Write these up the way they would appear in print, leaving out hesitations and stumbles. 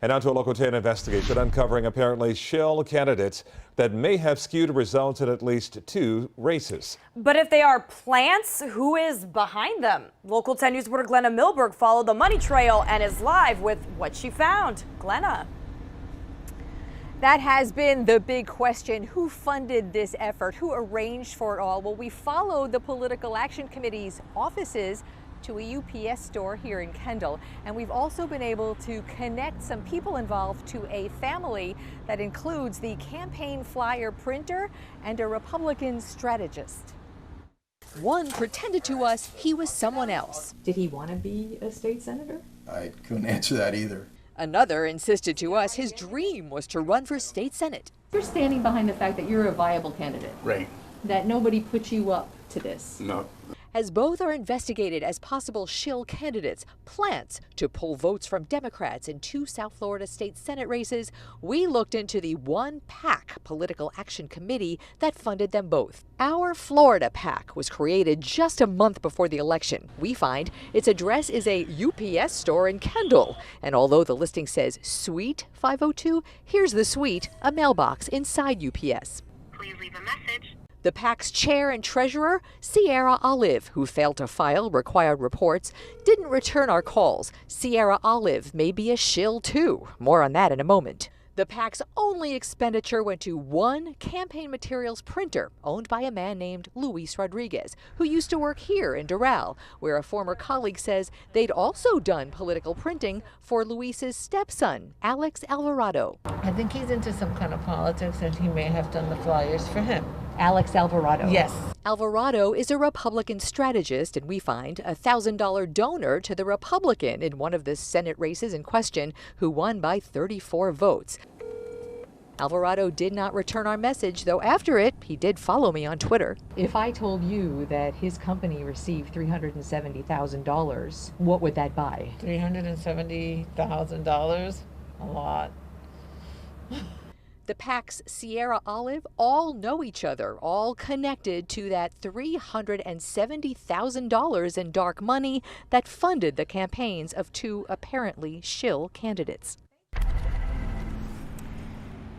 And now to a Local 10 investigation uncovering apparently Shill candidates that may have skewed results in at least 2 races. But if they are plants, who is behind them? Local 10 News reporter Glenna Milberg followed the money trail and is live with what she found. Glenna. That has been the big question. Who funded this effort? Who arranged for it all? Well, we followed the Political Action Committee's offices to a UPS store here in Kendall. And we've also been able to connect some people involved to a family that includes the campaign flyer printer and a Republican strategist. One pretended to us he was someone else. Did he want to be a state senator? I couldn't answer that either. Another insisted to us his dream was to run for state senate. You're standing behind the fact that you're a viable candidate. Right. That nobody put you up to this. No. As both are investigated as possible Shill candidates, plants to pull votes from Democrats in 2 South Florida state Senate races, we looked into the one PAC Political Action Committee that funded them both. Our Florida PAC was created just a month before the election. We find its address is a UPS store in Kendall. And although the listing says Suite 502, here's the suite, a mailbox inside UPS. Please leave a message. The PAC's chair and treasurer, Sierra Olive, who failed to file required reports, didn't return our calls. Sierra Olive may be a shill too. More on that in a moment. The PAC's only expenditure went to one campaign materials printer owned by a man named Luis Rodriguez, who used to work here in Doral, where a former colleague says they'd also done political printing for Luis's stepson, Alex Alvarado. I think he's into some kind of politics and he may have done the flyers for him. Alex Alvarado. Yes. Alvarado is a Republican strategist, and we find a $1,000 donor to the Republican in one of the Senate races in question, who won by 34 votes. Alvarado did not return our message, though after it, he did follow me on Twitter. If I told you that his company received $370,000, what would that buy? $370,000? A lot. The PAC's Sierra Olive all know each other, all connected to that $370,000 in dark money that funded the campaigns of 2 apparently shill candidates.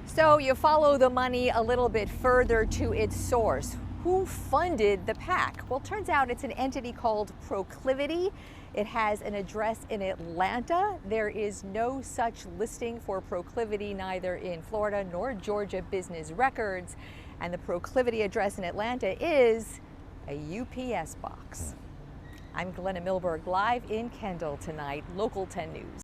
So you follow the money a little bit further to its source. Who funded the PAC? Well, turns out it's an entity called Proclivity. It has an address in Atlanta. There is no such listing for Proclivity, neither in Florida nor Georgia business records. And the Proclivity address in Atlanta is a UPS box. I'm Glenna Milberg, live in Kendall tonight, Local 10 News.